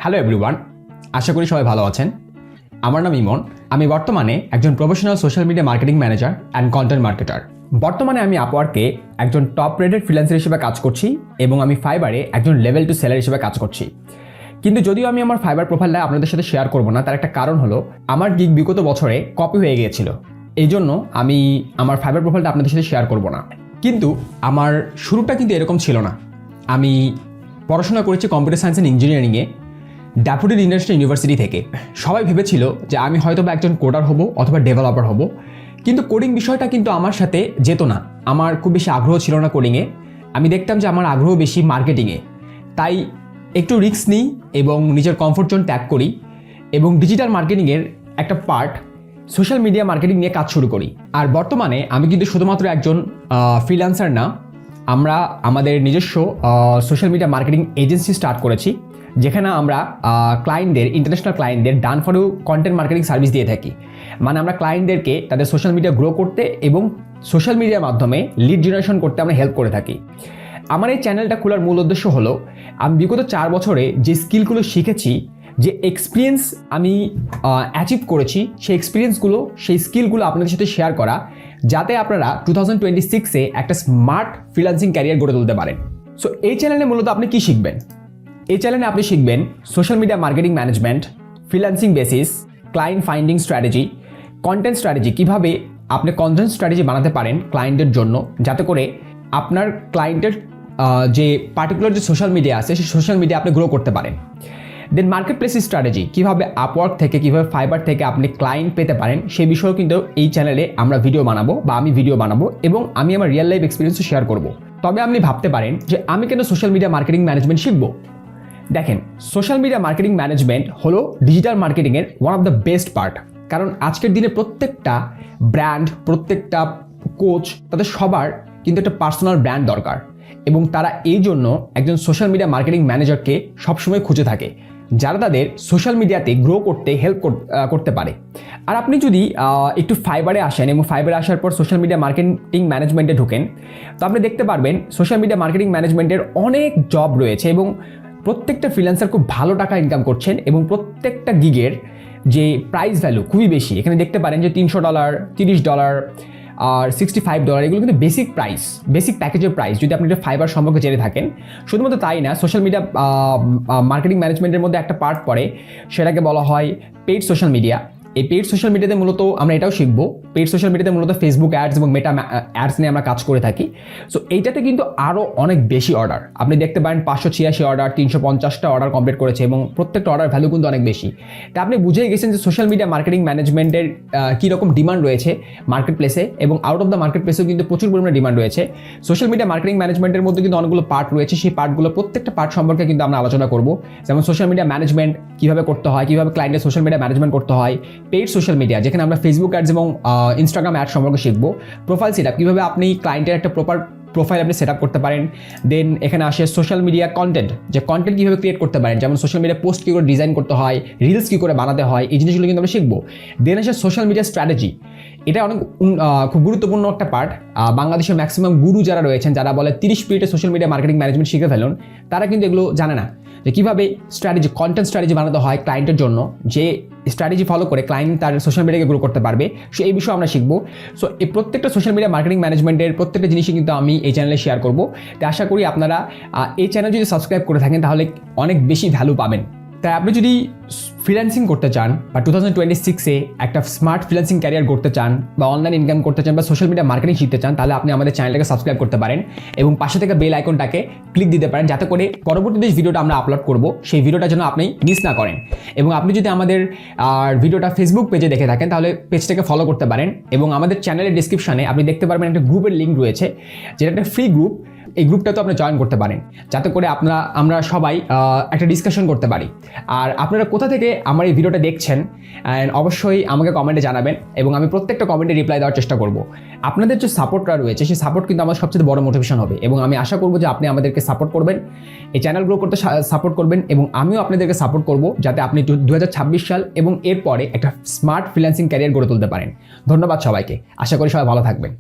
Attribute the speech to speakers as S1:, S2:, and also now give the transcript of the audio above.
S1: Hello everyone, আশা করি সবাই ভালো আছেন। আমার নাম ইমন। আমি বর্তমানে একজন professional social media marketing manager and content marketer. বর্তমানে আমি আপওয়ার্কে একজন টপ রেটেড ফ্রিল্যান্সার হিসেবে কাজ করছি এবং আমি ফাইবারে একজন লেভেল 2 সেলার হিসেবে কাজ করছি। কিন্তু যদিও আমি আমার ফাইবার প্রোফাইলটা আপনাদের সাথে শেয়ার করব না, তার একটা কারণ হলো আমার গিগ বিগত বছরে কপি হয়ে গিয়েছিল। এই জন্য আমি আমার ফাইবার প্রোফাইলটা আপনাদের সাথে শেয়ার করব না। কিন্তু আমার শুরুটা কিন্তু এরকম ছিল না। আমি পড়াশোনা করেছি কম্পিউটার সায়েন্স অ্যান্ড ইঞ্জিনিয়ারিংয়ে ড্যাফোডিল ইন্টারন্যাশনাল ইউনিভার্সিটি থেকে। সবাই ভেবেছিল যে আমি হয়তো বা একজন কোডার হব অথবা ডেভেলপার হব, কিন্তু কোডিং বিষয়টা কিন্তু আমার সাথে যেত না। আমার খুব বেশি আগ্রহ ছিল না কোডিংয়ে। আমি দেখতাম যে আমার আগ্রহ বেশি মার্কেটিংয়ে। তাই একটু রিস্ক নিই এবং নিজের কমফোর্ট জোন ত্যাগ করি এবং ডিজিটাল মার্কেটিংয়ের একটা পার্ট সোশ্যাল মিডিয়া মার্কেটিং নিয়ে কাজ শুরু করি। আর বর্তমানে আমি কিন্তু শুধুমাত্র একজন ফ্রিল্যান্সার না, আমরা আমাদের নিজস্ব social media marketing agency start করেছি, যেখানে আমরা ক্লায়েন্টদের, ইন্টারন্যাশনাল ক্লায়েন্টদের done for you content marketing service দিয়ে থাকি। মানে আমরা ক্লায়েন্টদেরকে তাদের সোশ্যাল মিডিয়া গ্রো করতে এবং সোশ্যাল মিডিয়ার মাধ্যমে লিড জেনারেশন করতে আমরা হেল্প করে থাকি। আমার এই চ্যানেলটা খোলার মূল উদ্দেশ্য হলো আমি বিগত 4 বছরে যে স্কিলগুলো শিখেছি, যে এক্সপিরিয়েন্স আমি অ্যাচিভ করেছি, সেই স্কিলগুলো আপনাদের সাথে শেয়ার করা, যাতে আপনারা 2026-এ একটা স্মার্ট ফ্রিল্যান্সিং ক্যারিয়ার গড়ে তুলতে পারেন। সো এই চ্যানেলে মূলত আপনি কি শিখবেন? এই চ্যানেলে আপনি শিখবেন social media marketing management, freelancing basis, client finding strategy, content strategy, কীভাবে আপনি কন্টেন্ট স্ট্র্যাটেজি বানাতে পারেন ক্লায়েন্টের জন্য, যাতে করে আপনার ক্লায়েন্টের যে পার্টিকুলার যে সোশ্যাল মিডিয়া আছে সেই সোশ্যাল মিডিয়া আপনি গ্রো করতে পারেন। দেন মার্কেট প্লেস স্ট্র্যাটেজি, কীভাবে আপওয়ার্ক থেকে, কীভাবে ফাইবার থেকে আপনি ক্লায়েন্ট পেতে পারেন, সেই বিষয়েও কিন্তু এই চ্যানেলে আমরা ভিডিও বানাবো বা আমি ভিডিও বানাবো এবং আমি আমার রিয়েল লাইফ এক্সপিরিয়েন্সও শেয়ার করব। তবে আপনি ভাবতে পারেন যে আমি কেন সোশ্যাল মিডিয়া মার্কেটিং ম্যানেজমেন্ট শিখবো? দেখেন, সোশ্যাল মিডিয়া মার্কেটিং ম্যানেজমেন্ট হলো ডিজিটাল মার্কেটিংয়ের one of the best part. কারণ আজকের দিনে প্রত্যেকটা ব্র্যান্ড, প্রত্যেকটা কোচ, তাদের সবার কিন্তু একটা পার্সোনাল ব্র্যান্ড দরকার এবং তারা এই জন্য একজন সোশ্যাল মিডিয়া মার্কেটিং ম্যানেজারকে সবসময় খুঁজে থাকে, যারা তাদের সোশ্যাল মিডিয়াতে গ্রো করতে হেল্প করতে পারে। আর আপনি যদি একটু ফাইবারে আসেন এবং ফাইবারে আসার পর সোশ্যাল মিডিয়া মার্কেটিং ম্যানেজমেন্টে ঢোকেন, তো আপনি দেখতে পারবেন সোশ্যাল মিডিয়া মার্কেটিং ম্যানেজমেন্টের অনেক জব রয়েছে এবং প্রত্যেকটা ফ্রিল্যান্সার খুব ভালো টাকা ইনকাম করছেন এবং প্রত্যেকটা গিগের যে প্রাইস ভ্যালু খুবই বেশি। এখানে দেখতে পারেন যে $300, $30 আর $65, এগুলো কিন্তু বেসিক প্রাইস, বেসিক প্যাকেজের প্রাইস, যদি আপনি একটা ফাইবার সম্পর্কে জেনে থাকেন। শুধুমাত্র তাই না, সোশ্যাল মিডিয়া মার্কেটিং ম্যানেজমেন্টের মধ্যে একটা পার্ট পড়ে, সেটাকে বলা হয় পেইড সোশ্যাল মিডিয়া। এই পেইড সোশ্যাল মিডিয়াতে মূলত আমরা এটাও শিখবো, পেইড সোশ্যাল মিডিয়াতে মূলত ফেসবুক অ্যাডস এবং মেটা অ্যাডস নিয়ে আমরা কাজ করে থাকি। সো এইটাতে কিন্তু আরও অনেক বেশি অর্ডার, আপনি দেখতে পারেন 586 অর্ডার, 350টা অর্ডার কমপ্লিট করেছে এবং প্রত্যেকটা অর্ডার ভ্যালু কিন্তু অনেক বেশি। তা আপনি বুঝেই গেছেন যে সোশ্যাল মিডিয়া মার্কেটিং ম্যানেজমেন্টের কীরকম ডিমান্ড রয়েছে মার্কেট প্লেসে, এবং আউট অফ দ্য মার্কেট প্লেসেও কিন্তু প্রচুর পরিমাণে ডিমান্ড রয়েছে। সোশ্যাল মিডিয়া মার্কেটিং ম্যানেজমেন্টের মধ্যে কিন্তু অনেকগুলো পার্ট রয়েছে, সেই পার্টগুলো প্রত্যেকটা পার্ট সম্পর্কে কিন্তু আমরা আলোচনা করব। যেমন সোশ্যাল মিডিয়া ম্যানেজমেন্ট কীভাবে করতে হয়, কীভাবে ক্লায়েন্টের সোশ্যাল মিডিয়া ম্যানেজমেন্ট করতে হয়, পেইড সোশ্যাল মিডিয়া যেখানে আমরা ফেসবুক অ্যাডস এবং ইনস্টাগ্রাম অ্যাড সম্পর্কে শিখবো, প্রোফাইল সেটআপ, কীভাবে আপনি ক্লায়েন্টের একটা প্রপার প্রোফাইল আপনি সেট আপ করতে পারেন। দেন এখানে আসে সোশ্যাল মিডিয়া কন্টেন্ট, যে কন্টেন্ট কীভাবে ক্রিয়েট করতে পারেন, যেমন সোশ্যাল মিডিয়া পোস্ট কী করে ডিজাইন করতে হয়, রিলস কী করে বানাতে হয়, এই জিনিসগুলো কিন্তু আমরা শিখবো। দেন আসে সোশ্যাল মিডিয়া স্ট্র্যাটেজি, এটা অনেক খুব গুরুত্বপূর্ণ একটা পার্ট। বাংলাদেশের ম্যাক্সিমাম গুরু যারা রয়েছেন, যারা বলে 30 মিনিটে সোশ্যাল মিডিয়া মার্কেটিং ম্যানেজমেন্ট শিখে ফেলুন, তারা কিন্তু এগুলো জানে না যে কীভাবে স্ট্র্যাটেজি, কন্টেন্ট স্ট্র্যাটেজি বানাতে হয় ক্লায়েন্টের জন্য, যে স্ট্র্যাটেজি ফলো করে ক্লায়েন্ট তার সোশ্যাল মিডিয়াকে গ্রো করতে পারবে। সো এই বিষয়ে আমরা শিখবো। সো এই প্রত্যেকটা সোশ্যাল মিডিয়া মার্কেটিং ম্যানেজমেন্টের প্রত্যেকটা জিনিসই কিন্তু আমি এই চ্যানেলে শেয়ার করবো। তো আশা করি আপনারা এই চ্যানেল যদি সাবস্ক্রাইব করে থাকেন তাহলে অনেক বেশি ভ্যালু পাবেন। তাই আপনি যদি ফ্রিল্যান্সিং করতে চান বা 2026-এ একটা স্মার্ট ফ্রিল্যান্সিং ক্যারিয়ার করতে চান বা অনলাইন ইনকাম করতে চান বা সোশ্যাল মিডিয়া মার্কেটিং শিখতে চান, তাহলে আপনি আমাদের চ্যানেলটাকে সাবস্ক্রাইব করতে পারেন এবং পাশে থেকে বেল আইকনটাকে ক্লিক দিতে পারেন, যাতে করে পরবর্তী যে ভিডিওটা আমরা আপলোড করব সেই ভিডিওটা যেন আপনি মিস না করেন। এবং আপনি যদি আমাদের ভিডিওটা ফেসবুক পেজে দেখে থাকেন তাহলে পেজটাকে ফলো করতে পারেন এবং আমাদের চ্যানেলের ডিসক্রিপশনে আপনি দেখতে পারবেন একটা গ্রুপের লিঙ্ক রয়েছে, যেটা একটা ফ্রি গ্রুপ। এই গ্রুপটা তো আপনি জয়েন করতে পারেন, যাতে করে আমরা সবাই একটা ডিসকাশন করতে পারি। আর আপনারা কোথা থেকে আমার এই ভিডিওটা দেখছেন অবশ্যই আমাকে কমেন্টে জানাবেন এবং আমি প্রত্যেকটা কমেন্টে রিপ্লাই দেওয়ার চেষ্টা করব। আপনাদের যে সাপোর্টটা রয়েছে সেই সাপোর্ট কিন্তু আমার সবচেয়ে বড় মোটিভেশন হবে এবং আমি আশা করব যে আপনি আমাদেরকে সাপোর্ট করবেন, এই চ্যানেল গ্রো করতে সাপোর্ট করবেন এবং আমিও আপনাদেরকে সাপোর্ট করব, যাতে আপনি 2026 সাল এবং এরপরে একটা স্মার্ট ফ্রিল্যান্সিং ক্যারিয়ার গড়ে তুলতে পারেন। ধন্যবাদ সবাইকে, আশা করি সবাই ভালো থাকবেন।